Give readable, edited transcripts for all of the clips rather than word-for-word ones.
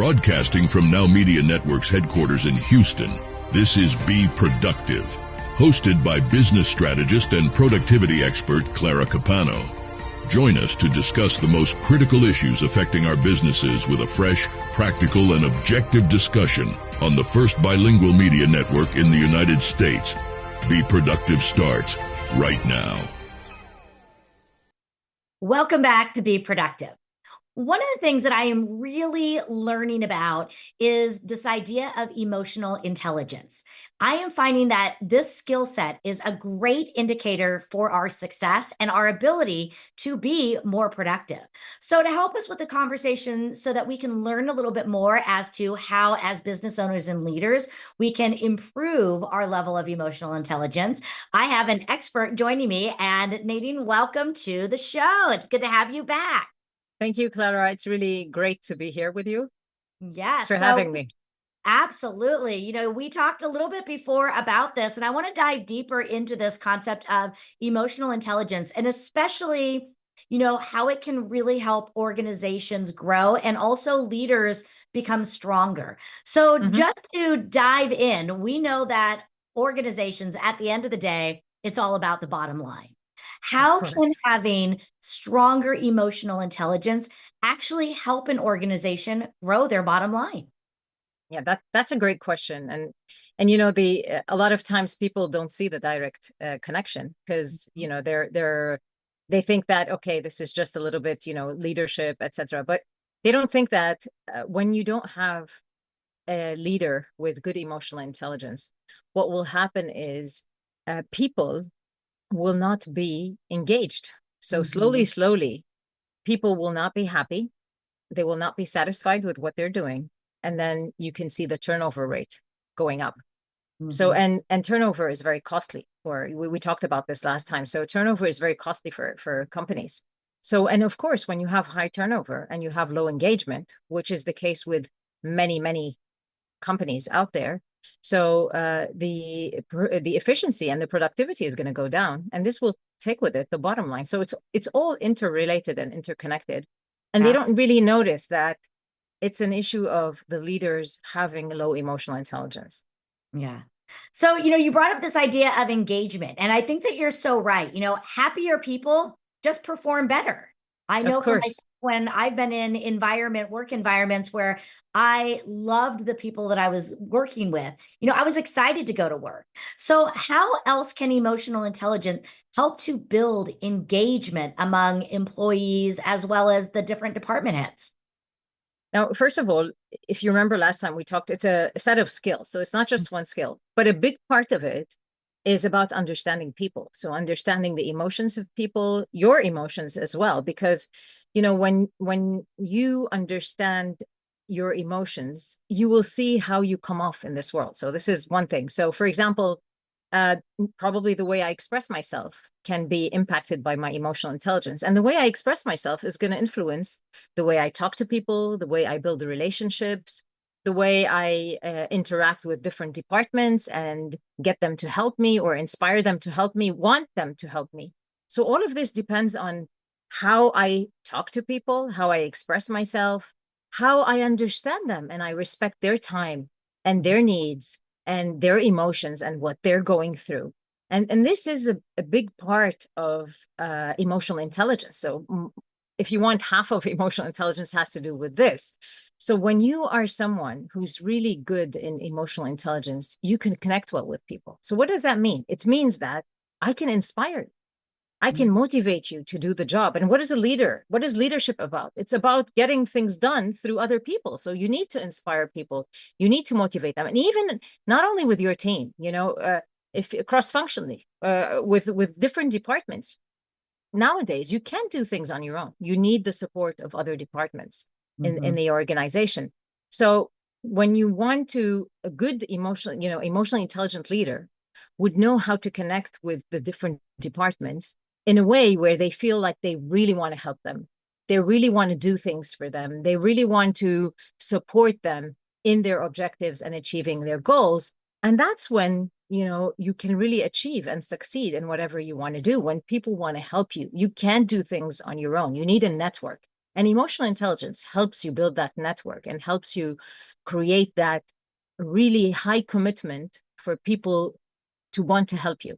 Broadcasting from Now Media Network's headquarters in Houston, this is Be Productive, hosted by business strategist and productivity expert Clara Capano. Join us to discuss the most critical issues affecting our businesses with a fresh, practical, and objective discussion on the first bilingual media network in the United States. Be Productive starts right now. Welcome back to Be Productive. One of the things that I am really learning about is this idea of emotional intelligence. I am finding that this skill set is a great indicator for our success and our ability to be more productive. So to help us with the conversation so that we can learn a little bit more as to how, as business owners and leaders, we can improve our level of emotional intelligence, I have an expert joining me. And Nadine, welcome to the show. It's good to have you back. Thank you, Clara. It's really great to be here with you. Yes. Thanks for having me. Absolutely. You know, we talked a little bit before about this, and I want to dive deeper into this concept of emotional intelligence, and especially, you know, how it can really help organizations grow and also leaders become stronger. So just to dive in, we know that organizations, at the end of the day, it's all about the bottom line. How can having stronger emotional intelligence actually help an organization grow their bottom line? Yeah, that's a great question. And you know, a lot of times people don't see the direct connection because, you know, they think that, okay, this is just a little bit, you know, leadership, etc. But they don't think that when you don't have a leader with good emotional intelligence, what will happen is people will not be engaged. So slowly, people will not be happy. They will not be satisfied with what they're doing. And then you can see the turnover rate going up. So, and turnover is very costly. We talked about this last time. So turnover is very costly for companies. So, and of course, when you have high turnover and you have low engagement, which is the case with many companies out there, so the efficiency and the productivity is going to go down, and this will take with it the bottom line. So it's all interrelated and interconnected, and they don't really notice that it's an issue of the leaders having low emotional intelligence. Yeah. So, you know, you brought up this idea of engagement, and I think that you're so right. You know, happier people just perform better. I know from when I've been in work environments where I loved the people that I was working with, you know, I was excited to go to work. So how else can emotional intelligence help to build engagement among employees as well as the different department heads? Now, first of all, if you remember last time we talked, it's a set of skills. So it's not just one skill, but a big part of it is about understanding people. So understanding the emotions of people, your emotions as well, because, you know, when you understand your emotions, you will see how you come off in this world. So this is one thing. So for example, probably the way I express myself can be impacted by my emotional intelligence. And the way I express myself is going to influence the way I talk to people, the way I build the relationships, the way I interact with different departments and get them to help me or inspire them to help me, want them to help me. So all of this depends on how I talk to people, how I express myself, how I understand them, and I respect their time and their needs and their emotions and what they're going through. And this is a big part of emotional intelligence. So if you want, half of emotional intelligence has to do with this. So when you are someone who's really good in emotional intelligence, you can connect well with people. So what does that mean? It means that I can inspire you. I can motivate you to do the job. And what is a leader? What is leadership about? It's about getting things done through other people. So you need to inspire people. You need to motivate them. And even not only with your team, you know, if cross-functionally, with different departments. Nowadays, you can't do things on your own. You need the support of other departments in the organization. So when you want to, a good emotionally intelligent leader would know how to connect with the different departments in a way where they feel like they really want to help them. They really want to do things for them. They really want to support them in their objectives and achieving their goals. And that's when, you know, you can really achieve and succeed in whatever you want to do. When people want to help you, you can't do things on your own. You need a network. And emotional intelligence helps you build that network and helps you create that really high commitment for people to want to help you.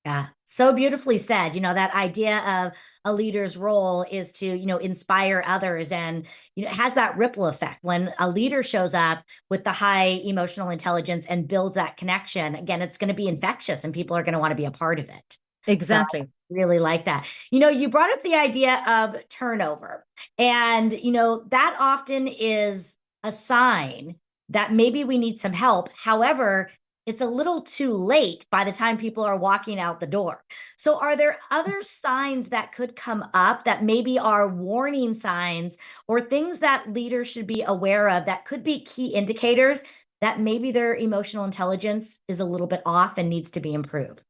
Yeah, so beautifully said. That idea of a leader's role is to, inspire others, and, it has that ripple effect. When a leader shows up with the high emotional intelligence and builds that connection, again, it's going to be infectious and people are going to want to be a part of it. So I Exactly. really like that. You brought up the idea of turnover, and, that often is a sign that maybe we need some help. However, it's a little too late by the time people are walking out the door. So, are there other signs that could come up that maybe are warning signs or things that leaders should be aware of that could be key indicators that maybe their emotional intelligence is a little bit off and needs to be improved?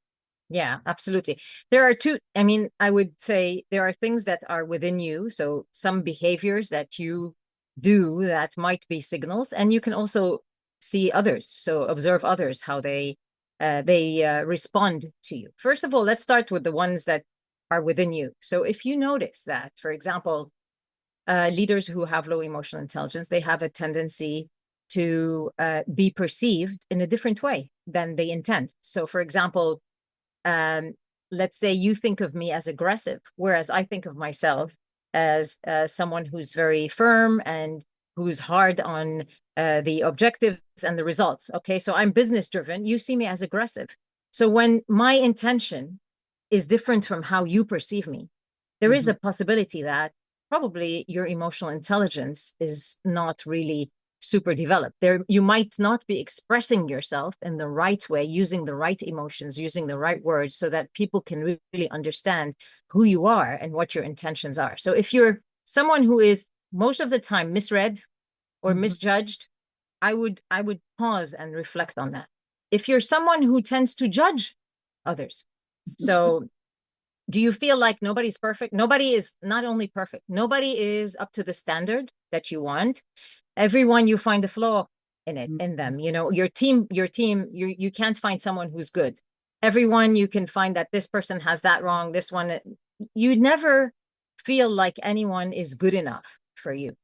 Yeah, absolutely. There are two, I mean, I would say there are things that are within you. So some behaviors that you do that might be signals, and you can also see others. So observe others, how they respond to you. First of all, let's start with the ones that are within you. So if you notice that, for example, leaders who have low emotional intelligence, they have a tendency to be perceived in a different way than they intend. So for example, let's say you think of me as aggressive, whereas I think of myself as someone who's very firm and who's hard on the objectives and the results. Okay, so I'm business driven. You see me as aggressive. So when my intention is different from how you perceive me, there is a possibility that probably your emotional intelligence is not really super developed. There, you might not be expressing yourself in the right way, using the right emotions, using the right words, so that people can really understand who you are and what your intentions are. So if you're someone who is most of the time misread or misjudged, I would pause and reflect on that. If you're someone who tends to judge others, so do you feel like nobody's perfect? Nobody is, not only perfect, nobody is up to the standard that you want. Everyone, you find a flaw in them. Your team, you can't find someone who's good. Everyone, you can find that this person has that wrong, this one. You never feel like anyone is good enough for you.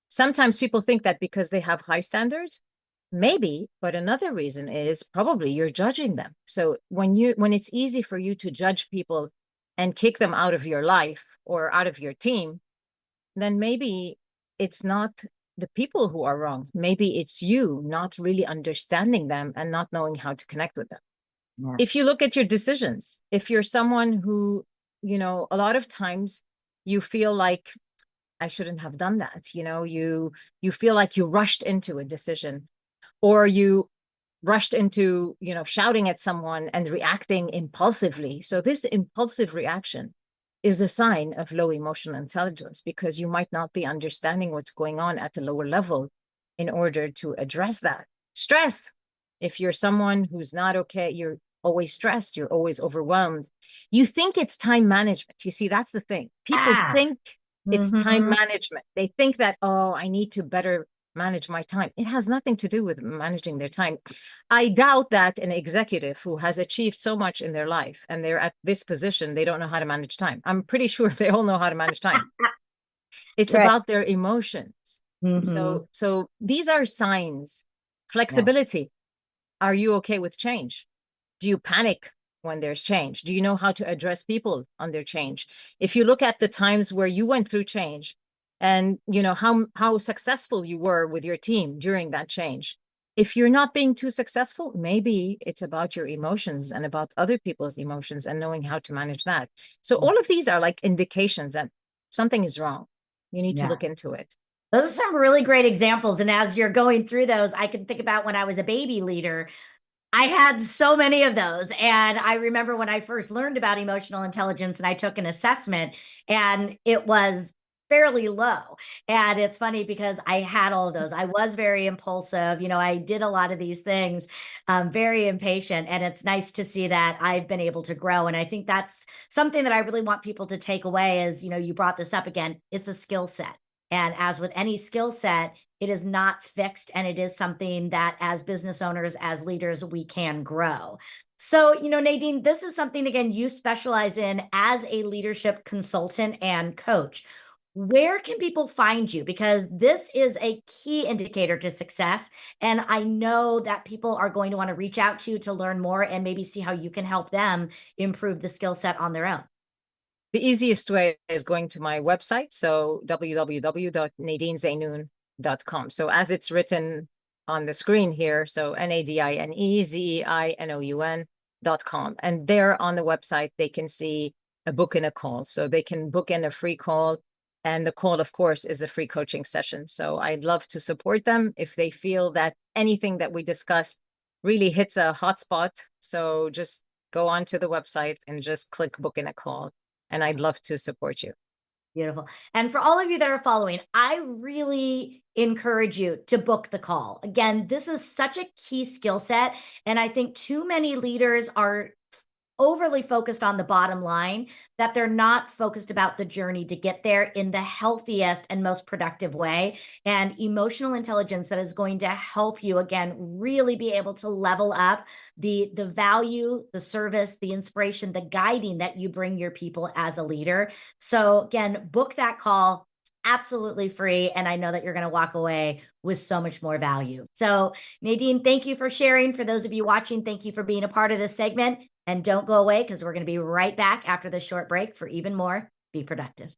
Sometimes people think that because they have high standards, maybe, but another reason is probably you're judging them. So when it's easy for you to judge people and kick them out of your life or out of your team, then maybe it's not the people who are wrong. Maybe it's you not really understanding them and not knowing how to connect with them. Yeah. If you look at your decisions, if you're someone who, a lot of times you feel like, I shouldn't have done that. You feel like you rushed into a decision, or you rushed into, shouting at someone and reacting impulsively. So this impulsive reaction is a sign of low emotional intelligence, because you might not be understanding what's going on at the lower level in order to address that. Stress. If you're someone who's not okay, you're always stressed, you're always overwhelmed. You think it's time management. You see, that's the thing. People think it's time management. They think that, oh, I need to better manage my time. It has nothing to do with managing their time. I doubt that an executive who has achieved so much in their life and they're at this position, they don't know how to manage time. I'm pretty sure they all know how to manage time. It's right. About their emotions. So these are signs. Flexibility. Yeah. Are you okay with change? Do you panic when there's change? Do you know how to address people under change? If you look at the times where you went through change, and how successful you were with your team during that change, if you're not being too successful, maybe it's about your emotions and about other people's emotions and knowing how to manage that. So all of these are like indications that something is wrong. You need to look into it. Those are some really great examples. And as you're going through those, I can think about when I was a baby leader, I had so many of those. And I remember when I first learned about emotional intelligence and I took an assessment, and it was fairly low. And it's funny because I had all of those. I was very impulsive. I did a lot of these things, very impatient. And it's nice to see that I've been able to grow. And I think that's something that I really want people to take away is, you brought this up again, it's a skill set. And as with any skill set, it is not fixed, and it is something that as business owners, as leaders, we can grow. So, Nadine, this is something, again, you specialize in as a leadership consultant and coach. where can people find you? Because this is a key indicator to success. And I know that people are going to want to reach out to you to learn more and maybe see how you can help them improve the skill set on their own. The easiest way is going to my website. So www.nadinezeinoun.com. So as it's written on the screen here, so NADINEZEINOUN.com. And there on the website, they can see a book and a call. So they can book in a free call. And the call, of course, is a free coaching session. So I'd love to support them if they feel that anything that we discussed really hits a hot spot. So just go onto the website and just click book in a call. And I'd love to support you. Beautiful. And for all of you that are following, I really encourage you to book the call. Again, this is such a key skill set. And I think too many leaders are overly focused on the bottom line, that they're not focused about the journey to get there in the healthiest and most productive way. And emotional intelligence that is going to help you, again, really be able to level up the value, the service, the inspiration, the guiding that you bring your people as a leader. So again, book that call. Absolutely free. And I know that you're going to walk away with so much more value. So Nadine, thank you for sharing. For those of you watching, thank you for being a part of this segment. And don't go away, because we're going to be right back after this short break for even more Be Productive.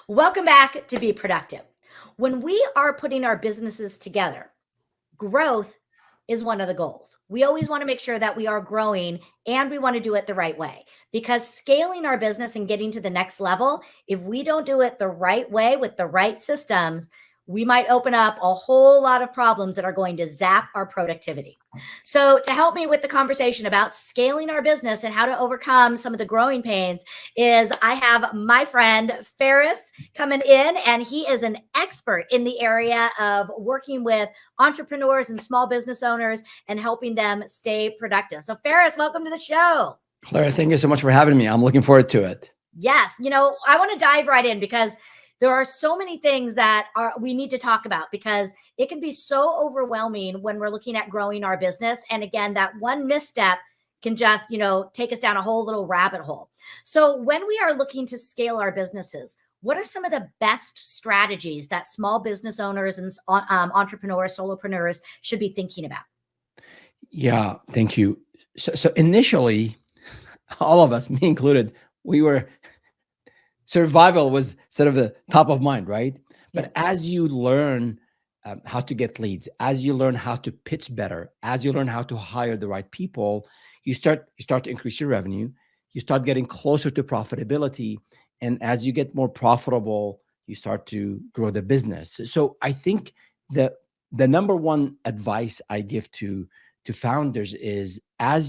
Welcome back to Be Productive. When we are putting our businesses together, growth is one of the goals. We always want to make sure that we are growing, and we want to do it the right way, because scaling our business and getting to the next level, if we don't do it the right way with the right systems, we might open up a whole lot of problems that are going to zap our productivity. So to help me with the conversation about scaling our business and how to overcome some of the growing pains is I have my friend Feras coming in, and he is an expert in the area of working with entrepreneurs and small business owners and helping them stay productive. So Feras, welcome to the show. Clara, thank you so much for having me. I'm looking forward to it. Yes. I want to dive right in, because there are so many things that we need to talk about, because it can be so overwhelming when we're looking at growing our business. And again, that one misstep can just, take us down a whole little rabbit hole. So when we are looking to scale our businesses, what are some of the best strategies that small business owners and entrepreneurs, solopreneurs should be thinking about? Yeah, thank you. So initially, all of us, me included, survival was sort of the top of mind, right? But Yes. as you learn how to get leads, as you learn how to pitch better, as you learn how to hire the right people, you start to increase your revenue. You start getting closer to profitability, and as you get more profitable, you start to grow the business. So I think the number one advice I give to founders is, at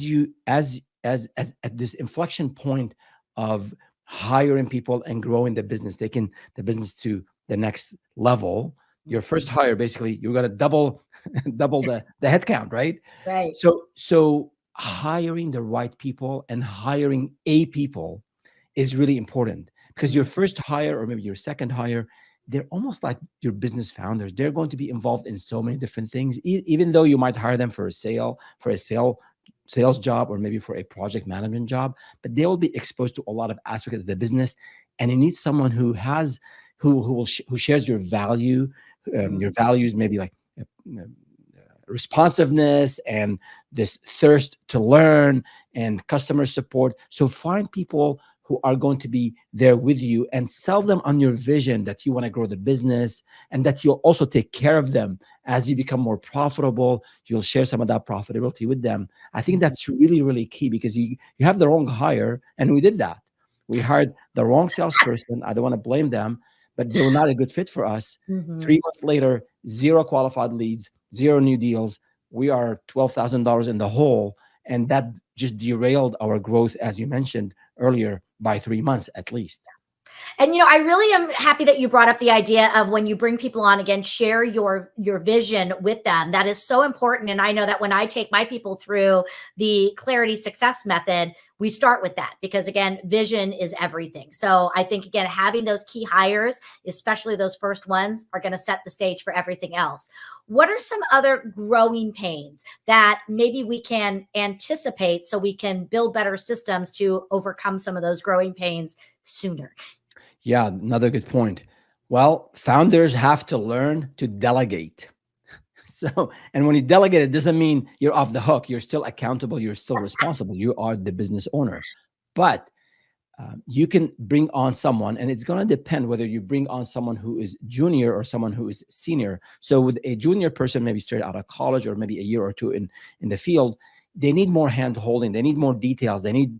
this inflection point of hiring people and growing the business, taking the business to the next level. Your first hire, basically, you're going to double the headcount, right? Right. So hiring the right people and hiring people is really important, because your first hire, or maybe your second hire, they're almost like your business founders. They're going to be involved in so many different things, even though you might hire them for a sales job, or maybe for a project management job, but they will be exposed to a lot of aspects of the business. And you need someone who shares your value, your values, maybe like responsiveness and this thirst to learn and customer support. So find people who are going to be there with you, and sell them on your vision that you want to grow the business, and that you'll also take care of them as you become more profitable. You'll share some of that profitability with them. I think that's really, really key, because you have the wrong hire, and we did that. We hired the wrong salesperson. I don't want to blame them, but they were not a good fit for us. 3 months later, 0 qualified leads, 0 new deals. We are $12,000 in the hole, and that just derailed our growth, as you mentioned earlier, by 3 months at least. And I really am happy that you brought up the idea of, when you bring people on, again, share your vision with them. That is so important. And I know that when I take my people through the Clarity Success Method, we start with that because, again, vision is everything. So I think, again, having those key hires, especially those first ones, are going to set the stage for everything else. What are some other growing pains that maybe we can anticipate so we can build better systems to overcome some of those growing pains sooner? Yeah, another good point. Well, founders have to learn to delegate. So, and when you delegate, it doesn't mean you're off the hook. You're still accountable. You're still responsible. You are the business owner. But you can bring on someone, and it's going to depend whether you bring on someone who is junior or someone who is senior. So with a junior person, maybe straight out of college or maybe a year or two in the field, they need more hand holding. They need more details. They need,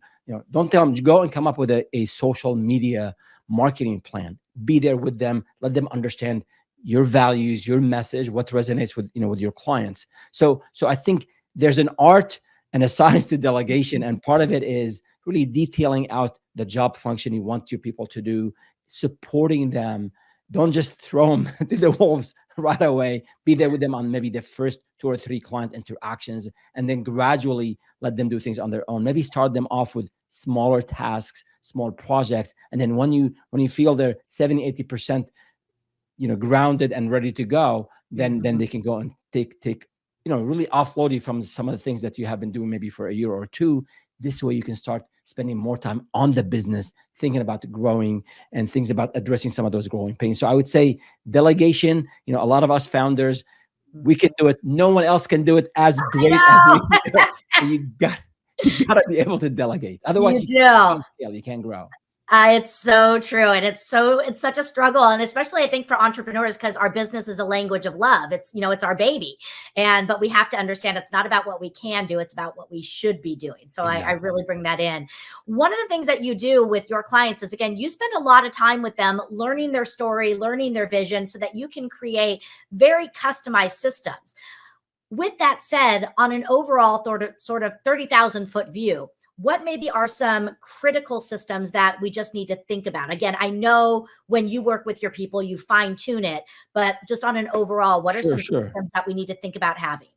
don't tell them, go and come up with a social media marketing plan. Be there with them. Let them understand your values, your message, what resonates with, with your clients. So I think there's an art and a science to delegation. And part of it is really detailing out the job function you want your people to do, supporting them. Don't just throw them to the wolves right away. Be there with them on maybe the first 2 or 3 client interactions, and then gradually let them do things on their own. Maybe start them off with smaller tasks, small projects. And then when you feel they're 70, 80%, grounded and ready to go, then they can go and take, really offload you from some of the things that you have been doing maybe for a year or two. This way you can start spending more time on the business, thinking about growing and things about addressing some of those growing pains. So I would say delegation, a lot of us founders, we can do it. No one else can do it as great as we do it. So you got to be able to delegate. Otherwise you can't grow. It's so true. And it's such a struggle. And especially I think for entrepreneurs, because our business is a language of love. It's, it's our baby. But we have to understand it's not about what we can do. It's about what we should be doing. So exactly. I really bring that in. One of the things that you do with your clients is, again, you spend a lot of time with them, learning their story, learning their vision so that you can create very customized systems. With that said, on an overall sort of 30,000 foot view, what maybe are some critical systems that we just need to think about? Again, I know when you work with your people, you fine tune it, but just on an overall, what are some systems that we need to think about having?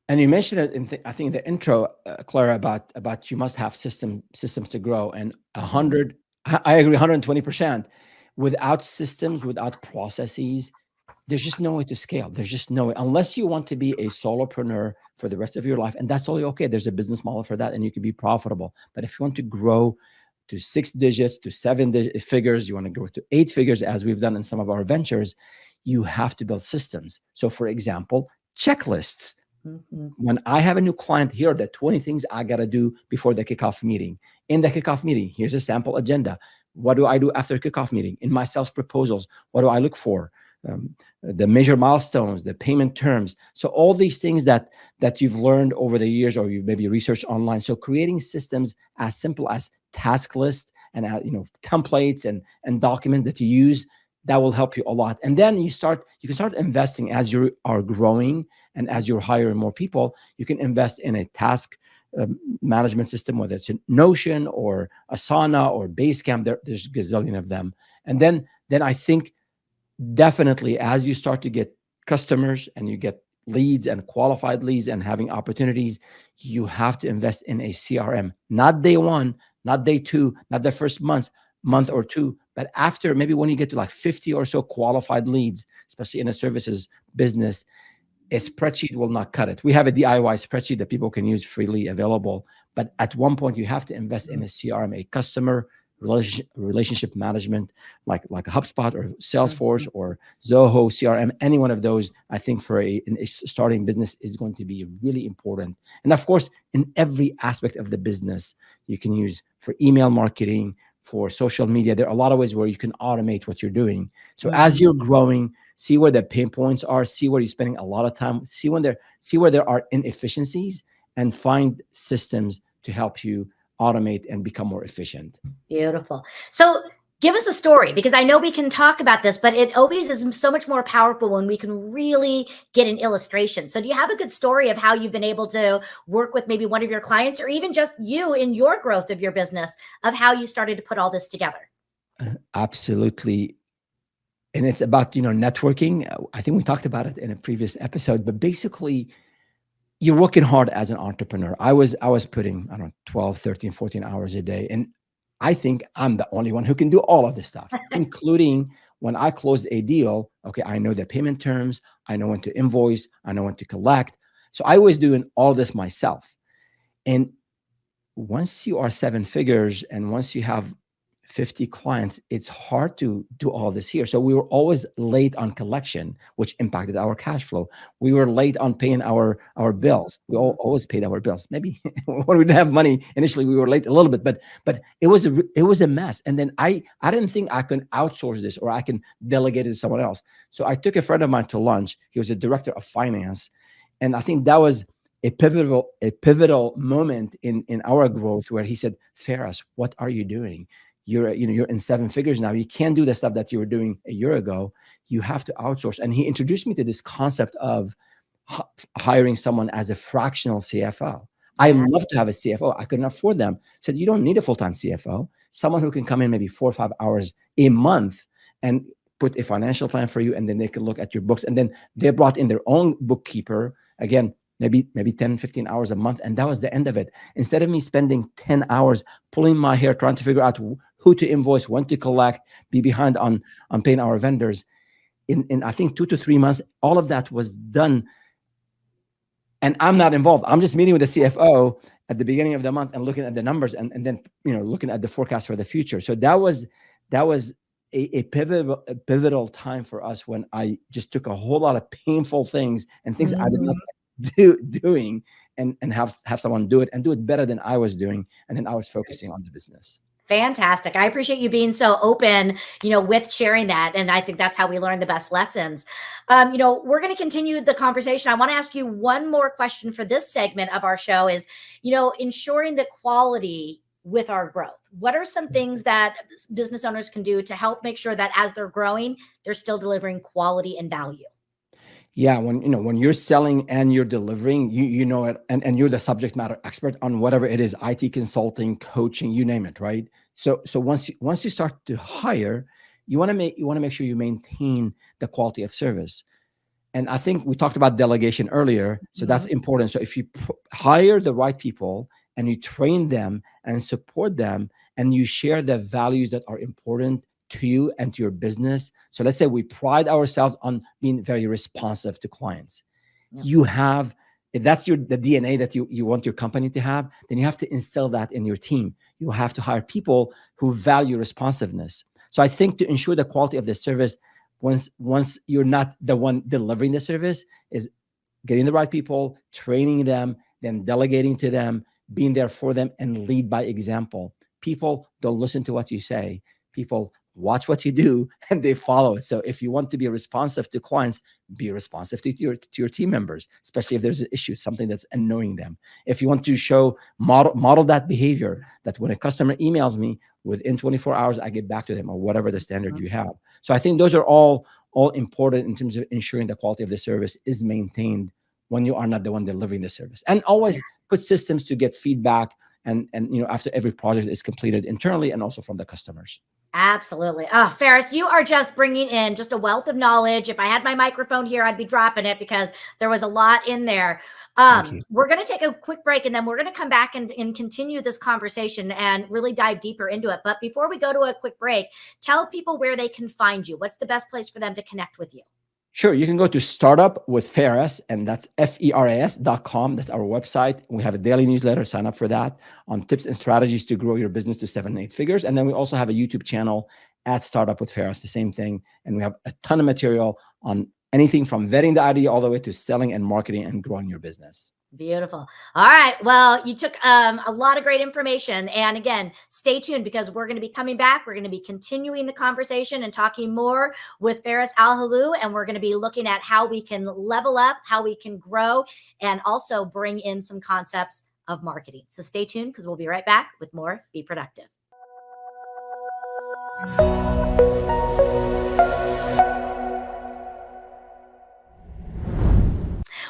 And you mentioned it I think in the intro, Clara, about you must have systems to grow. And 100, I agree, 120%. Without systems, without processes, there's just no way to scale. There's just no way, unless you want to be a solopreneur for the rest of your life. And that's totally okay. There's a business model for that and you can be profitable. But if you want to grow to 6 digits, to 7 figures, you want to grow to 8 figures, as we've done in some of our ventures, you have to build systems. So for example, checklists. When I have a new client, here are the 20 things I got to do before the kickoff meeting. In the kickoff meeting, here's a sample agenda. What do I do after kickoff meeting? In my sales proposals, what do I look for? The major milestones, the payment terms. So all these things that you've learned over the years, or you've maybe researched online. So creating systems as simple as task lists and templates and documents that you use, that will help you a lot. And then you can start investing as you are growing and as you're hiring more people. You can invest in a task management system, whether it's a Notion or Asana or Basecamp. There's a gazillion of them. And then I think definitely as you start to get customers and you get leads and qualified leads and having opportunities, you have to invest in a CRM, not day 1, not day 2, not the first month or 2, but after, maybe when you get to like 50 or so qualified leads, especially in a services business, a spreadsheet will not cut it. We have a DIY spreadsheet that people can use freely available, but at one point you have to invest in a CRM, a customer relationship management, like a HubSpot or Salesforce or Zoho CRM. Any one of those, I think, for a starting business is going to be really important. And of course, in every aspect of the business, you can use for email marketing, for social media. There are a lot of ways where you can automate what you're doing. So as you're growing, see where the pain points are, see where you're spending a lot of time, see where there are inefficiencies, and find systems to help you automate and become more efficient. Beautiful. So give us a story, because I know we can talk about this, but it always is so much more powerful when we can really get an illustration. So do you have a good story of how you've been able to work with maybe one of your clients, or even just you in your growth of your business, of how you started to put all this together? Absolutely. And it's about, networking. I think we talked about it in a previous episode, but basically, you're working hard as an entrepreneur. I was putting, I don't know, 12, 13, 14 hours a day. And I think I'm the only one who can do all of this stuff, including when I closed a deal. Okay, I know the payment terms, I know when to invoice, I know when to collect. So I was doing all this myself. And once you are seven figures and once you have 50 clients, it's hard to do all this here. So we were always late on collection, which impacted our cash flow. We were late on paying our bills. We always paid our bills. Maybe when we didn't have money initially, we were late a little bit, but it was a mess. And then I didn't think I could outsource this or I can delegate it to someone else. So I took a friend of mine to lunch. He was a director of finance, and I think that was a pivotal moment in our growth, where he said, "Feras, what are you doing? You're in seven figures now. You can't do the stuff that you were doing a year ago. You have to outsource." And he introduced me to this concept of hiring someone as a fractional CFO. I love to have a CFO. I couldn't afford them. Said, you don't need a full-time CFO. Someone who can come in maybe 4 or 5 hours a month and put a financial plan for you, and then they can look at your books. And then they brought in their own bookkeeper. Again, maybe 10, 15 hours a month. And that was the end of it. Instead of me spending 10 hours pulling my hair, trying to figure out who to invoice, when to collect, be behind on paying our vendors, in I think 2 to 3 months, all of that was done. And I'm not involved. I'm just meeting with the CFO at the beginning of the month and looking at the numbers and then looking at the forecast for the future. So that was a pivotal time for us, when I just took a whole lot of painful things and things I did not doing and have someone do it and do it better than I was doing. And then I was focusing on the business. Fantastic. I appreciate you being so open, with sharing that. And I think that's how we learn the best lessons. We're going to continue the conversation. I want to ask you one more question for this segment of our show is, ensuring the quality with our growth. What are some things that business owners can do to help make sure that as they're growing, they're still delivering quality and value? Yeah, when you're selling and you're delivering, you know it, and you're the subject matter expert on whatever it is, IT consulting, coaching, you name it, right? So once you start to hire, you want to make sure you maintain the quality of service. And I think we talked about delegation earlier, so that's important. So if you hire the right people and you train them and support them and you share the values that are important to you and to your business. So let's say we pride ourselves on being very responsive to clients. Yeah. If that's the DNA that you want your company to have, then you have to instill that in your team. You have to hire people who value responsiveness. So I think to ensure the quality of the service, once you're not the one delivering the service, is getting the right people, training them, then delegating to them, being there for them, and lead by example. People don't listen to what you say. People watch what you do and they follow it. So if you want to be responsive to clients, be responsive to your team members, especially if there's an issue, something that's annoying them. If you want to model that behavior, that when a customer emails me, within 24 hours, I get back to them, or whatever the standard you have. So I think those are all important in terms of ensuring the quality of the service is maintained when you are not the one delivering the service. And always put systems to get feedback and after every project is completed internally and also from the customers. Absolutely. Feras, you are just bringing in just a wealth of knowledge. If I had my microphone here, I'd be dropping it because there was a lot in there. We're going to take a quick break and then we're going to come back and continue this conversation and really dive deeper into it. But before we go to a quick break, tell people where they can find you. What's the best place for them to connect with you? Sure. You can go to Startup with Feras, and that's feras.com. That's our website. We have a daily newsletter. Sign up for that on tips and strategies to grow your business to 7 and 8 figures. And then we also have a YouTube channel at Startup with Feras, the same thing. And we have a ton of material on anything from vetting the idea all the way to selling and marketing and growing your business. Beautiful. All right. Well, you took a lot of great information. And again, stay tuned because we're going to be coming back. We're going to be continuing the conversation and talking more with Feras Alhlou. And we're going to be looking at how we can level up, how we can grow, and also bring in some concepts of marketing. So stay tuned because we'll be right back with more Be Productive.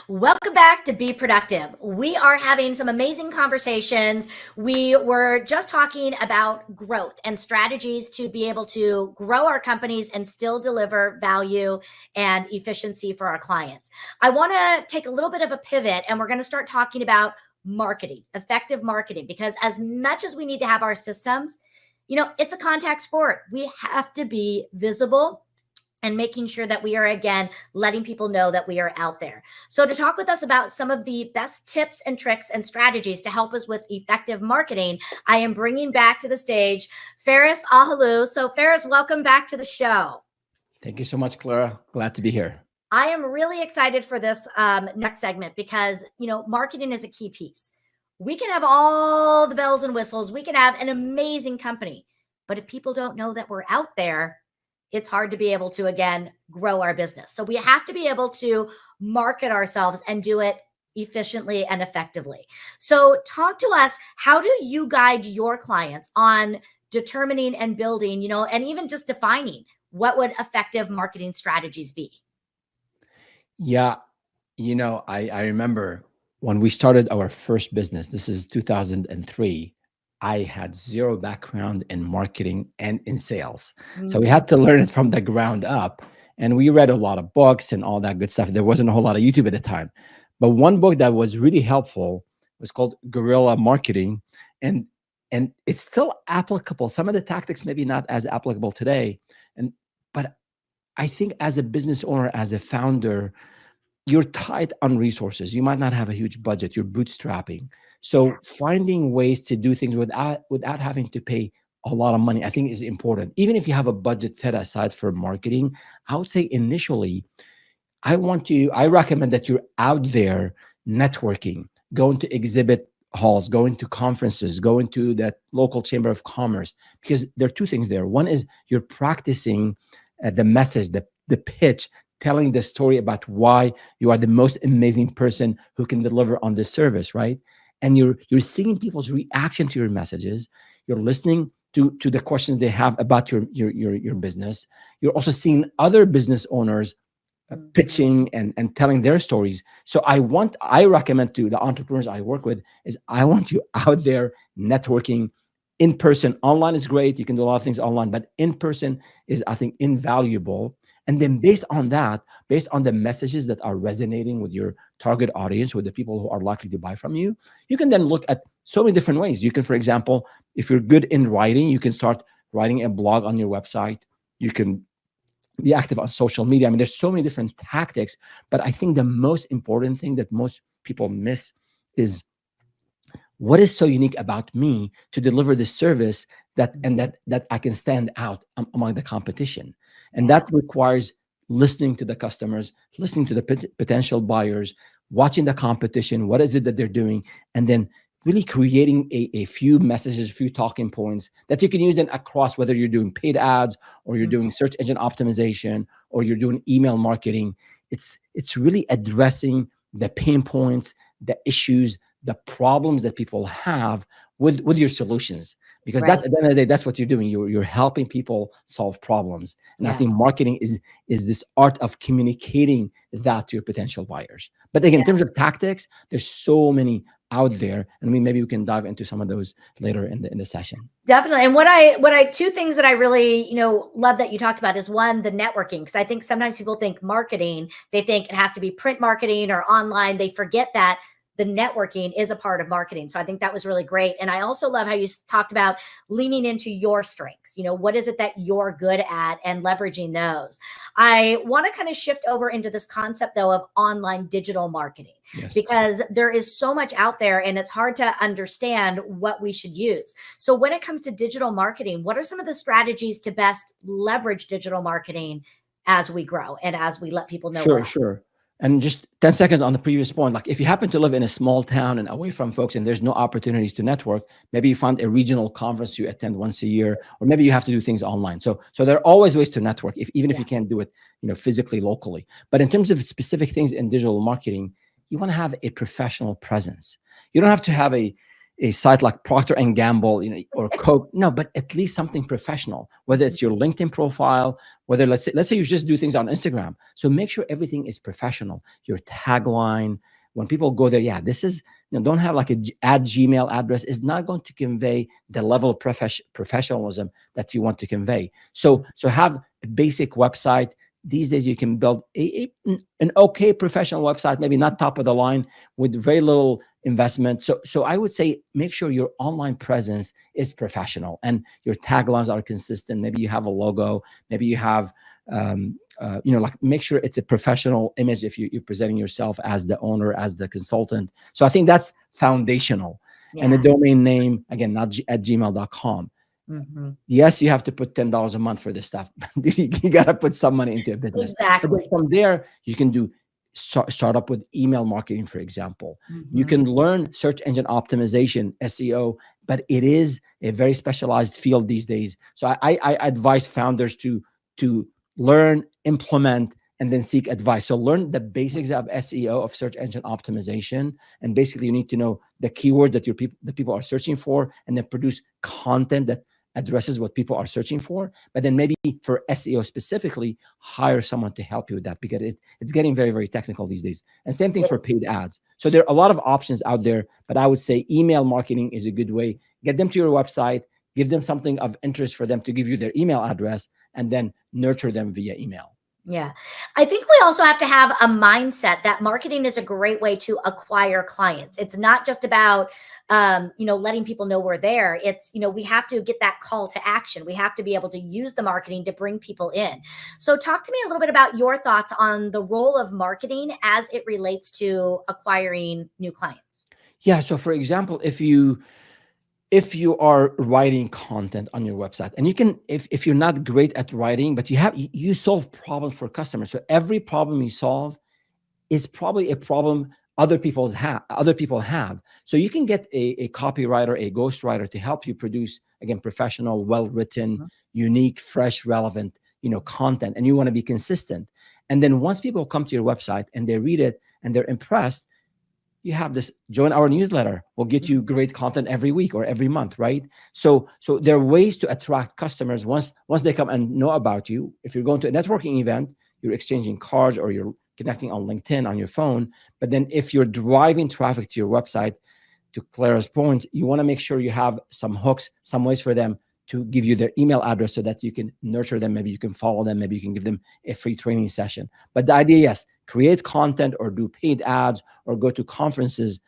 Welcome back to Be Productive. We are having some amazing conversations. We were just talking about growth and strategies to be able to grow our companies and still deliver value and efficiency for our clients. I want to take a little bit of a pivot, and we're going to start talking about marketing, effective marketing, because as much as we need to have our systems, it's a contact sport. We have to be visible and making sure that we are, again, letting people know that we are out there. So to talk with us about some of the best tips and tricks and strategies to help us with effective marketing, I am bringing back to the stage Feras, Alhlou. So Feras, welcome back to the show. Thank you so much, Clara. Glad to be here. I am really excited for this next segment because, marketing is a key piece. We can have all the bells and whistles. We can have an amazing company. But if people don't know that we're out there, it's hard to be able to, again, grow our business. So we have to be able to market ourselves and do it efficiently and effectively. So talk to us, how do you guide your clients on determining and building, and even just defining what would effective marketing strategies be? Yeah, I remember when we started our first business, this is 2003, I had zero background in marketing and in sales. So we had to learn it from the ground up. And we read a lot of books and all that good stuff. There wasn't a whole lot of YouTube at the time. But one book that was really helpful was called Guerrilla Marketing. And it's still applicable. Some of the tactics maybe not as applicable today. But I think as a business owner, as a founder, you're tight on resources. You might not have a huge budget. You're bootstrapping. So finding ways to do things without having to pay a lot of money, I think is important. Even if you have a budget set aside for marketing, I would say initially, I recommend that you're out there networking, going to exhibit halls, going to conferences, going to that local chamber of commerce, because there are two things there. One is you're practicing the message, the pitch, telling the story about why you are the most amazing person who can deliver on this service, right? And you're seeing people's reaction to your messages. You're listening to the questions they have about your business. You're also seeing other business owners pitching and telling their stories. So I recommend to the entrepreneurs I work with is I want you out there networking in person. Online is great. You can do a lot of things online, but in person is, I think, invaluable. And then based on that, based on the messages that are resonating with your target audience, with the people who are likely to buy from you, you can then look at so many different ways. You can, for example, if you're good in writing, you can start writing a blog on your website. You can be active on social media. I mean, there's so many different tactics, but I think the most important thing that most people miss is what is so unique about me to deliver this service that I can stand out among the competition. And that requires listening to the customers, listening to the potential buyers, watching the competition, what is it that they're doing, and then really creating a few messages, a few talking points that you can use then across, whether you're doing paid ads or you're doing search engine optimization or you're doing email marketing. It's really addressing the pain points, the issues, the problems that people have with your solutions. Because that's, at the end of the day, that's what you're doing. You're helping people solve problems. And I think marketing is this art of communicating that to your potential buyers. But again, in terms of tactics, there's so many out there. And maybe we can dive into some of those later in the session. Definitely. And two things that I really, love that you talked about is one, the networking. Because I think sometimes people think marketing, they think it has to be print marketing or online. They forget that the networking is a part of marketing. So I think that was really great. And I also love how you talked about leaning into your strengths. What is it that you're good at and leveraging those? I want to kind of shift over into this concept, though, of online digital marketing, because there is so much out there and it's hard to understand what we should use. So when it comes to digital marketing, what are some of the strategies to best leverage digital marketing as we grow and as we let people know? Sure. And just 10 seconds on the previous point, like if you happen to live in a small town and away from folks and there's no opportunities to network, maybe you find a regional conference you attend once a year, or maybe you have to do things online. So there are always ways to network, even if you can't do it, physically, locally. But in terms of specific things in digital marketing, you want to have a professional presence. You don't have to have a a site like Procter and Gamble, or Coke. No, but at least something professional, whether it's your LinkedIn profile, whether let's say you just do things on Instagram. So make sure everything is professional. Your tagline, when people go there, yeah, this is, don't have like at Gmail address, is not going to convey the level of professionalism that you want to convey. So have a basic website. These days you can build an okay professional website, maybe not top of the line, with very little investment. So I would say make sure your online presence is professional and your taglines are consistent. Maybe you have a logo, maybe you have like make sure it's a professional image if you're presenting yourself as the owner, as the consultant. So I think that's foundational. Yeah. And the domain name, again, not at gmail.com. Mm-hmm. Yes, you have to put $10 a month for this stuff. You got to put some money into a business. Exactly. But from there, you can do start up with email marketing, for example. Mm-hmm. You can learn search engine optimization, SEO, but it is a very specialized field these days. So I advise founders to learn, implement, and then seek advice. So learn the basics of SEO, of search engine optimization. And basically you need to know the keywords that the people are searching for, and then produce content that addresses what people are searching for. But then maybe for SEO specifically, hire someone to help you with that, because it's getting very, very technical these days. And same thing for paid ads. So there are a lot of options out there, but I would say email marketing is a good way. Get them to your website, give them something of interest for them to give you their email address, and then nurture them via email. Yeah. I think we also have to have a mindset that marketing is a great way to acquire clients. It's not just about, letting people know we're there. It's, we have to get that call to action. We have to be able to use the marketing to bring people in. So talk to me a little bit about your thoughts on the role of marketing as it relates to acquiring new clients. Yeah. So for example, if you are writing content on your website, and you can, if you're not great at writing, but you solve problems for customers. So every problem you solve is probably a problem other people have. So you can get a copywriter, a ghostwriter to help you produce, again, professional, well-written, unique, fresh, relevant, content. And you want to be consistent. And then once people come to your website and they read it and they're impressed, you have this, join our newsletter. We'll get you great content every week or every month, right? So there are ways to attract customers once they come and know about you. If you're going to a networking event, you're exchanging cards or you're connecting on LinkedIn on your phone. But then if you're driving traffic to your website, to Clara's point, you want to make sure you have some hooks, some ways for them to give you their email address so that you can nurture them. Maybe you can follow them. Maybe you can give them a free training session. But the idea, yes, create content or do paid ads or go to conferences,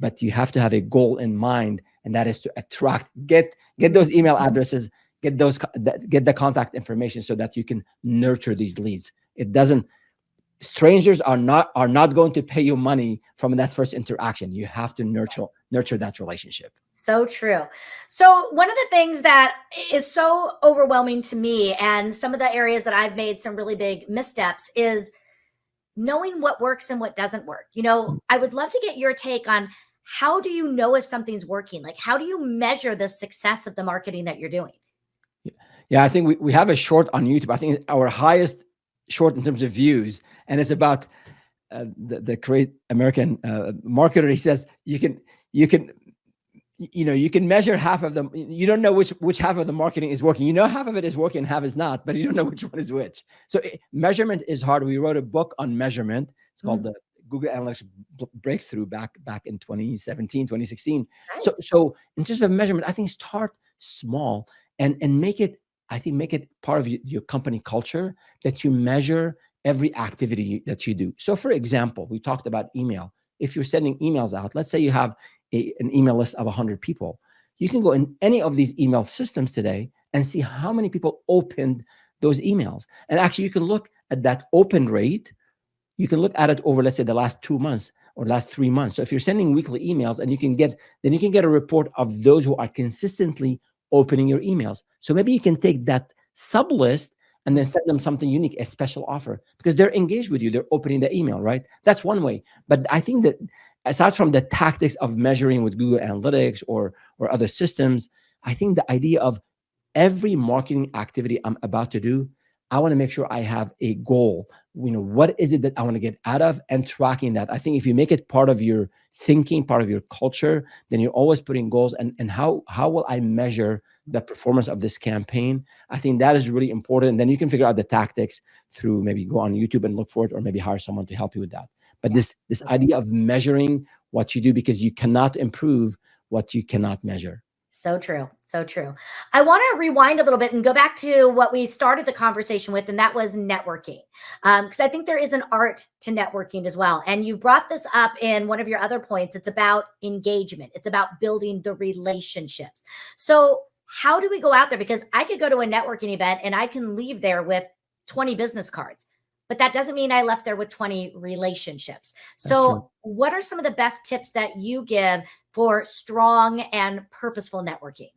but you have to have a goal in mind, and that is to attract, get those email addresses, get the contact information so that you can nurture these leads. Strangers are not going to pay you money from that first interaction. You have to nurture that relationship. So true. So one of the things that is so overwhelming to me, and some of the areas that I've made some really big missteps, is knowing what works and what doesn't work. I would love to get your take on, how do you know if something's working? Like, how do you measure the success of the marketing that you're doing? Yeah, I think we have a short on YouTube. I think our highest short in terms of views, and it's about the great American marketer. He says you can measure half of them. You don't know which half of the marketing is working. Half of it is working, half is not, but you don't know which one is which. So measurement is hard. We wrote a book on measurement. It's called the Google Analytics Breakthrough back in 2017, 2016. Nice. So in terms of measurement, I think start small and make it part of your company culture, that you measure every activity that you do. So for example, we talked about email. If you're sending emails out, let's say you have an email list of 100 people, you can go in any of these email systems today and see how many people opened those emails. And actually, you can look at that open rate. You can look at it over, let's say, the last 2 months or last 3 months. So if you're sending weekly emails, and you can get a report of those who are consistently opening your emails. So maybe you can take that sub list and then send them something unique, a special offer, because they're engaged with you. They're opening the email, right? That's one way. But I think that aside from the tactics of measuring with Google Analytics or other systems, I think the idea of every marketing activity I'm about to do, I want to make sure I have a goal. What is it that I want to get out of, and tracking that. I think if you make it part of your thinking, part of your culture, then you're always putting goals, and how will I measure the performance of this campaign? I think that is really important. And then you can figure out the tactics through, maybe go on YouTube and look for it, or maybe hire someone to help you with that. But this idea of measuring what you do, because you cannot improve what you cannot measure. So true. So true. I want to rewind a little bit and go back to what we started the conversation with, and that was networking. Because I think there is an art to networking as well. And you brought this up in one of your other points. It's about engagement. It's about building the relationships. So how do we go out there? Because I could go to a networking event and I can leave there with 20 business cards, but that doesn't mean I left there with 20 relationships. So what are some of the best tips that you give for strong and purposeful networking?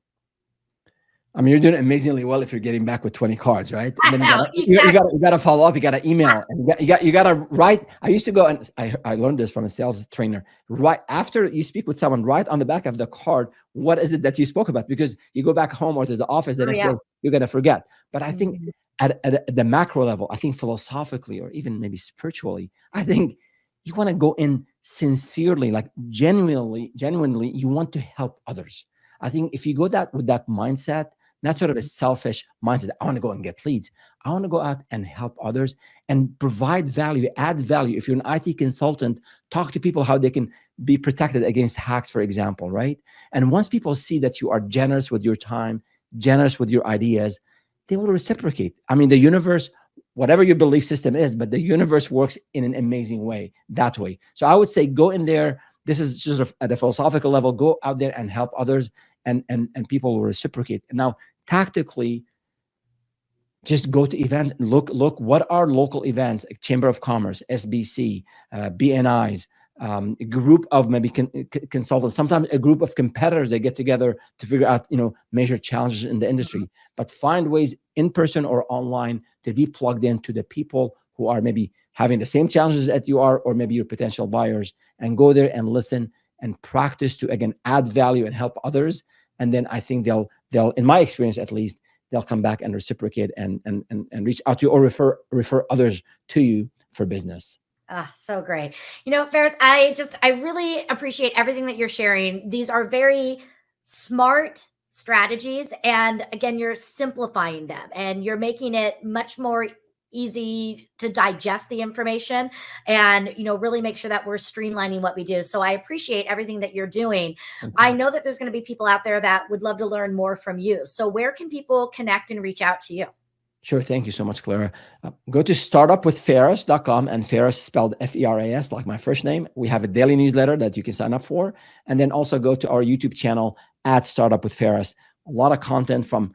I mean, you're doing amazingly well if you're getting back with 20 cards, right? I And then know, you gotta follow up. You gotta email, and you gotta write. I used to go, and I learned this from a sales trainer. Right after you speak with someone, write on the back of the card, what is it that you spoke about? Because you go back home or to the office the next day, you're gonna forget. But I think at the macro level, I think philosophically, or even maybe spiritually, I think you want to go in sincerely, like genuinely, you want to help others. I think if you go with that mindset, not sort of a selfish mindset, I want to go and get leads. I want to go out and help others and provide value, add value. If you're an IT consultant, talk to people how they can be protected against hacks, for example, right? And once people see that you are generous with your time, generous with your ideas, they will reciprocate. I mean, the universe, whatever your belief system is, but the universe works in an amazing way, that way. So I would say go in there. This is sort of at a philosophical level, go out there and help others, and people will reciprocate. Now, tactically, just go to events, look what are local events, like Chamber of Commerce, SBC, BNIs, a group of maybe consultants, sometimes a group of competitors. They get together to figure out, major challenges in the industry, but find ways in person or online to be plugged into the people who are maybe having the same challenges that you are, or maybe your potential buyers, and go there and listen and practice to, again, add value and help others. And then I think they'll, in my experience at least, they'll come back and reciprocate and reach out to you, or refer others to you for business. Ah, so great. Feras, I really appreciate everything that you're sharing. These are very smart strategies. And again, you're simplifying them and you're making it much more easy to digest the information, and really make sure that we're streamlining what we do. So I appreciate everything that you're doing. I know that there's going to be people out there that would love to learn more from you. So where can people connect and reach out to you? Sure. Thank you so much, Clara. Go to startupwithferas.com, and Feras spelled Feras, like my first name. We have a daily newsletter that you can sign up for. And then also go to our YouTube channel at Startup with Feras. A lot of content, from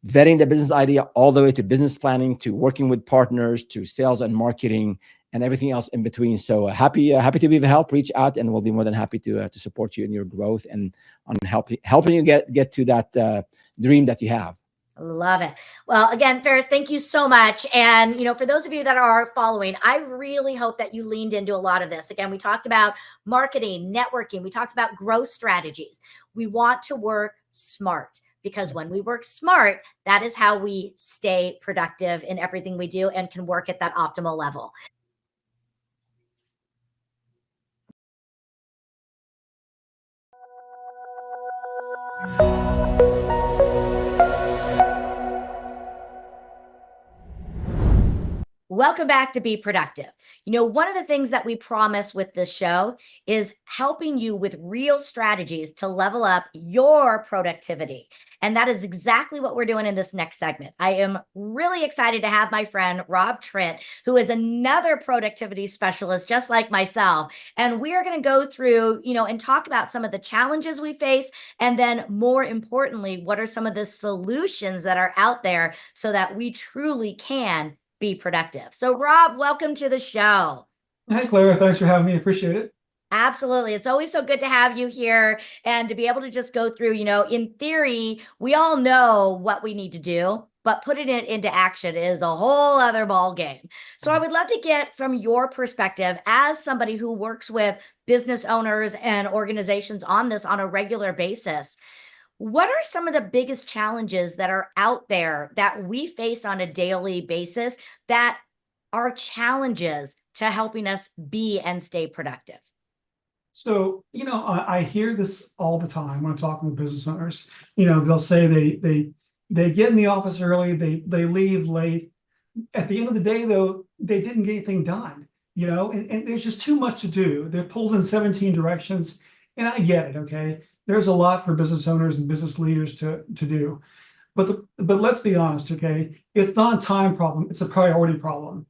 vetting the business idea all the way to business planning, to working with partners, to sales and marketing, and everything else in between. So happy to be of help. Reach out, and we'll be more than happy to support you in your growth and on helping you get to that dream that you have. Love it. Well, again, Feras, thank you so much. And, for those of you that are following, I really hope that you leaned into a lot of this. Again, we talked about marketing, networking. We talked about growth strategies. We want to work smart, because when we work smart, that is how we stay productive in everything we do and can work at that optimal level. Welcome back to Be Productive. One of the things that we promise with this show is helping you with real strategies to level up your productivity. And that is exactly what we're doing in this next segment. I am really excited to have my friend, Rob Tritt, who is another productivity specialist, just like myself. And we are going to go through, and talk about some of the challenges we face. And then more importantly, what are some of the solutions that are out there so that we truly can be productive. So Rob, welcome to the show. Hi, Clara. Thanks for having me. I appreciate it. Absolutely. It's always so good to have you here and to be able to just go through, in theory, we all know what we need to do, but putting it into action is a whole other ball game. So I would love to get from your perspective as somebody who works with business owners and organizations on this on a regular basis. What are some of the biggest challenges that are out there that we face on a daily basis that are challenges to helping us be and stay productive? So, I hear this all the time when I'm talking with business owners. They'll say they get in the office early, they leave late. At the end of the day, though, they didn't get anything done, and there's just too much to do. They're pulled in 17 directions, and I get it, okay? There's a lot for business owners and business leaders to do. But let's be honest, okay? It's not a time problem, it's a priority problem.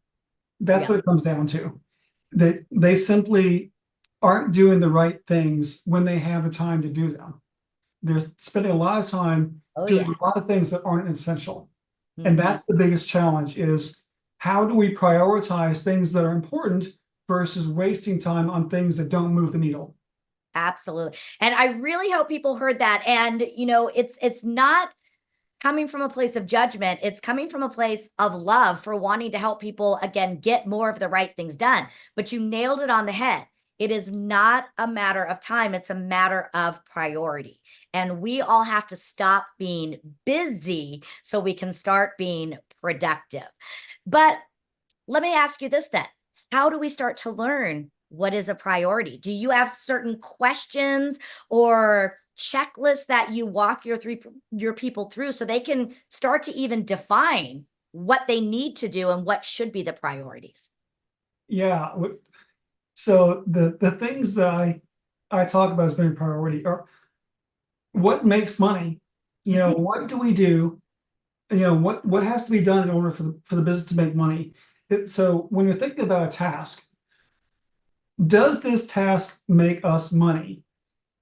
That's Yeah. what it comes down to. They simply aren't doing the right things when they have the time to do them. They're spending a lot of time Oh, doing yeah. a lot of things that aren't essential. Mhm. And that's the biggest challenge is how do we prioritize things that are important versus wasting time on things that don't move the needle? Absolutely. And I really hope people heard that. And, it's not coming from a place of judgment. It's coming from a place of love for wanting to help people, again, get more of the right things done. But you nailed it on the head. It is not a matter of time, it's a matter of priority. And we all have to stop being busy so we can start being productive. But let me ask you this then. How do we start to learn what is a priority? Do you have certain questions or checklists that you walk your people through so they can start to even define what they need to do and what should be the priorities? Yeah. So the things that I talk about as being priority are what makes money. What do we do? What has to be done in order for the business to make money? So when you're thinking about a task, does this task make us money?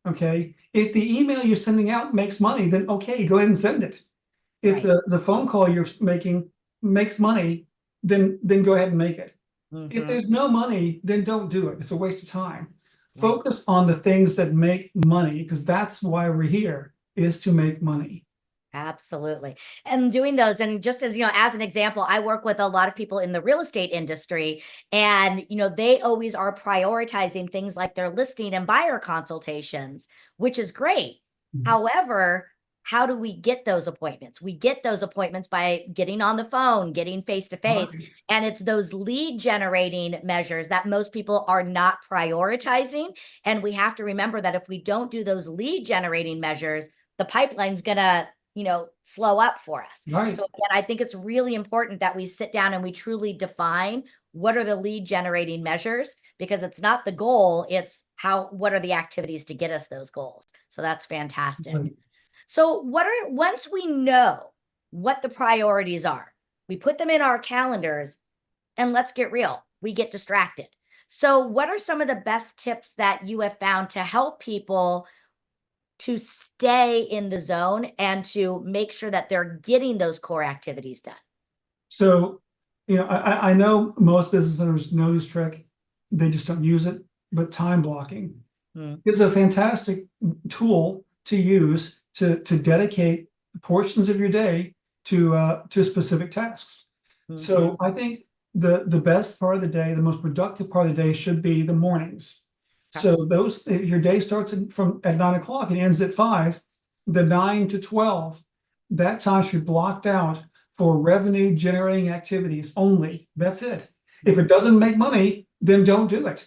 Okay. If the email you're sending out makes money, then okay, go ahead and send it. If Right. the phone call you're making makes money, then go ahead and make it. If Mhm. there's no money, then don't do it. It's a waste of time. Right. Focus on the things that make money because that's why we're here, is to make money. Absolutely. And doing those, and just as an example, I work with a lot of people in the real estate industry, and, they always are prioritizing things like their listing and buyer consultations, which is great. Mhm. However, how do we get those appointments? We get those appointments by getting on the phone, getting face to face. Right. And it's those lead generating measures that most people are not prioritizing. And we have to remember that if we don't do those lead generating measures, the pipeline's going to slow up for us. Right. So again, I think it's really important that we sit down and we truly define what are the lead generating measures, because it's not the goal, it's what are the activities to get us those goals. So that's fantastic. Right. So once we know what the priorities are, we put them in our calendars, and let's get real, we get distracted. So what are some of the best tips that you have found to help people to stay in the zone and to make sure that they're getting those core activities done? So, I know most business owners know this trick. They just don't use it. But time blocking is a fantastic tool to use to dedicate portions of your day to specific tasks. So I think the best part of the day, the most productive part of the day should be the mornings. Okay. So your day starts at 9 o'clock and ends at 5, the 9 to 12, that time should be blocked out for revenue generating activities only. That's it. If it doesn't make money, then don't do it.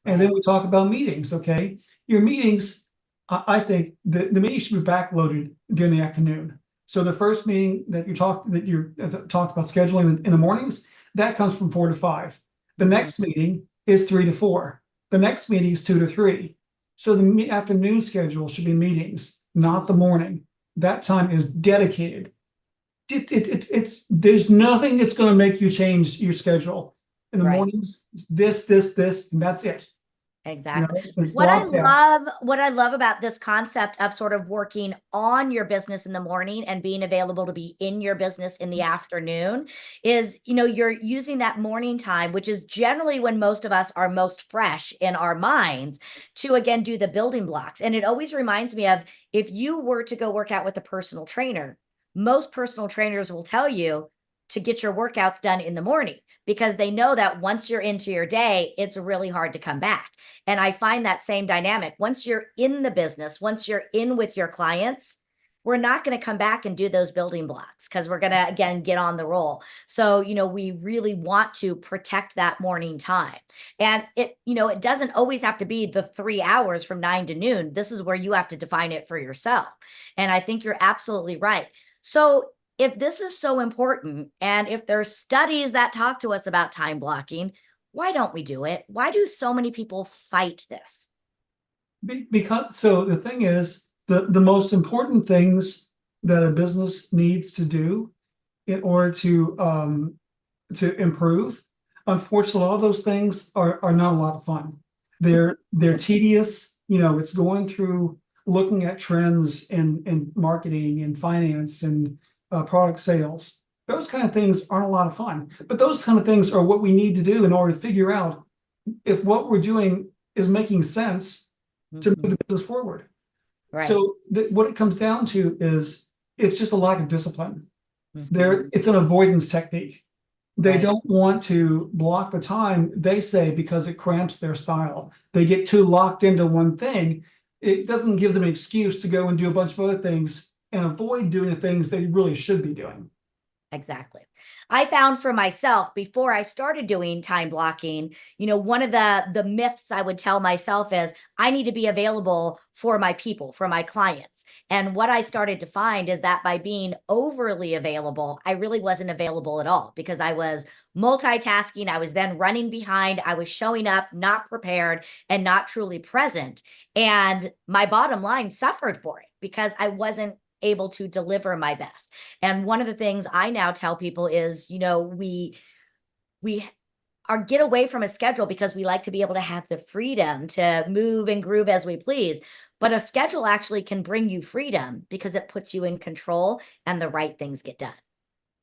And then we talk about meetings. Okay. Your meetings, I think the meeting should be backloaded during the afternoon. So the first meeting that you talked about scheduling in the mornings, that comes from 4 to 5. The next meeting is 3 to 4. The next meeting is 2 to 3. So the afternoon schedule should be meetings, not the morning. That time is dedicated. There's nothing that's going to make you change your schedule. In the Right. mornings, this, and that's it. Exactly. It's What I blocked out. love about this concept of sort of working on your business in the morning and being available to be in your business in the afternoon is, you're using that morning time, which is generally when most of us are most fresh in our minds, to again do the building blocks. And it always reminds me of, if you were to go work out with a personal trainer, most personal trainers will tell you to get your workouts done in the morning, because they know that once you're into your day, it's really hard to come back. And I find that same dynamic. Once you're in the business, once you're in with your clients, we're not going to come back and do those building blocks because we're going to, again, get on the roll. So, we really want to protect that morning time. And it doesn't always have to be the 3 hours from 9 to noon. This is where you have to define it for yourself. And I think you're absolutely right. So if this is so important, and if there's studies that talk to us about time blocking, why don't we do it? Why do so many people fight this? Because the thing is, the most important things that a business needs to do in order to improve, unfortunately, all those things are not a lot of fun. They're tedious. It's going through looking at trends in marketing and finance and product sales. Those kind of things aren't a lot of fun, but those kind of things are what we need to do in order to figure out if what we're doing is making sense to move the business forward. Right. So what it comes down to is it's just a lack of discipline. It's an avoidance technique. They don't want to block the time, they say, because it cramps their style. They get too locked into one thing. It doesn't give them an excuse to go and do a bunch of other things and avoid doing the things they really should be doing. Exactly. I found for myself before I started doing time blocking, one of the myths I would tell myself is I need to be available for my people, for my clients. And what I started to find is that by being overly available, I really wasn't available at all because I was multitasking. I was then running behind. I was showing up, not prepared and not truly present. And my bottom line suffered for it because I wasn't able to deliver my best. And one of the things I now tell people is, we get away from a schedule because we like to be able to have the freedom to move and groove as we please. But a schedule actually can bring you freedom because it puts you in control and the right things get done.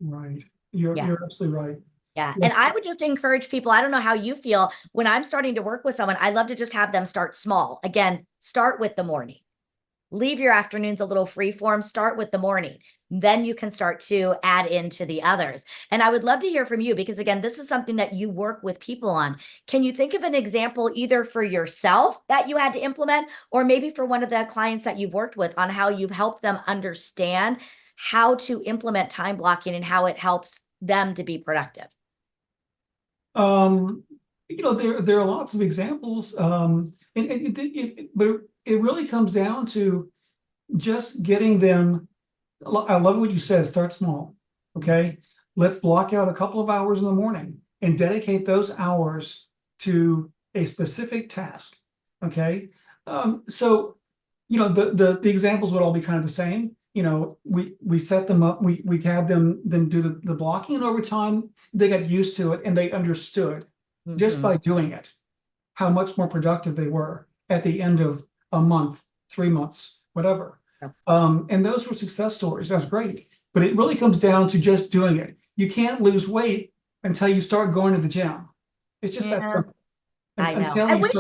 Right. You're absolutely right. Yeah. Yes. And I would just encourage people, I don't know how you feel, when I'm starting to work with someone, I love to just have them start small. Again, start with the morning. Leave your afternoons a little free form, start with the morning. Then you can start to add into the others. And I would love to hear from you because, again, this is something that you work with people on. Can you think of an example either for yourself that you had to implement or maybe for one of the clients that you've worked with on how you've helped them understand how to implement time blocking and how it helps them to be productive? There are lots of examples, but it really comes down to just getting them. I love what you said, start small. Okay. Let's block out a couple of hours in the morning and dedicate those hours to a specific task. Okay. So, the examples would all be kind of the same. We set them up, we had them do the blocking, and over time they got used to it and they understood just by doing it how much more productive they were at the end of a month, 3 months, whatever. And those were success stories. That's great. But it really comes down to just doing it. You can't lose weight until you start going to the gym. It's just that simple. I know. I wish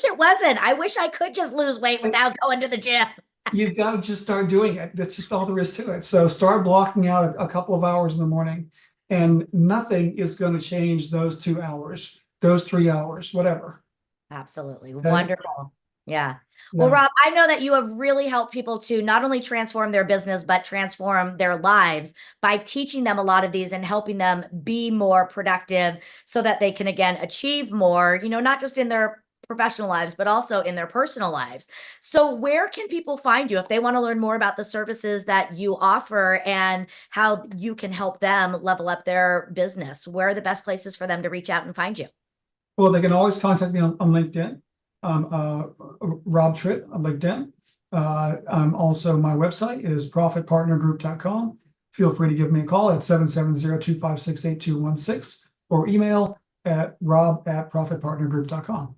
it wasn't. I wish I could just lose weight without going to the gym. You've got to just start doing it. That's just all there is to it. So start blocking out a couple of hours in the morning, and nothing is going to change those 2 hours, those 3 hours, whatever. Absolutely. Wonderful. Yeah. Well, Rob, I know that you have really helped people to not only transform their business, but transform their lives by teaching them a lot of these and helping them be more productive so that they can, again, achieve more, not just in their professional lives, but also in their personal lives. So where can people find you if they want to learn more about the services that you offer and how you can help them level up their business? Where are the best places for them to reach out and find you? Well, they can always contact me on LinkedIn. Rob Tritt on LinkedIn. Also, my website is profitpartnergroup.com. Feel free to give me a call at 770-256-8216 or email at rob@profitpartnergroup.com.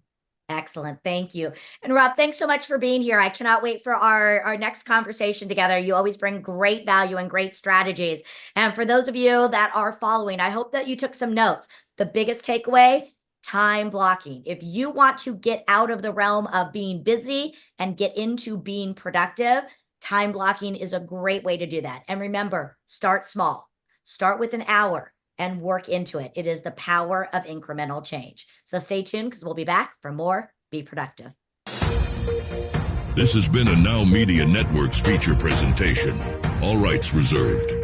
Excellent. Thank you. And Rob, thanks so much for being here. I cannot wait for our next conversation together. You always bring great value and great strategies. And for those of you that are following, I hope that you took some notes. The biggest takeaway, time blocking. If you want to get out of the realm of being busy and get into being productive, time blocking is a great way to do that. And remember, start small. Start with an hour and work into it. It is the power of incremental change. So stay tuned because we'll be back for more Be Productive. This has been a Now Media Networks feature presentation. All rights reserved.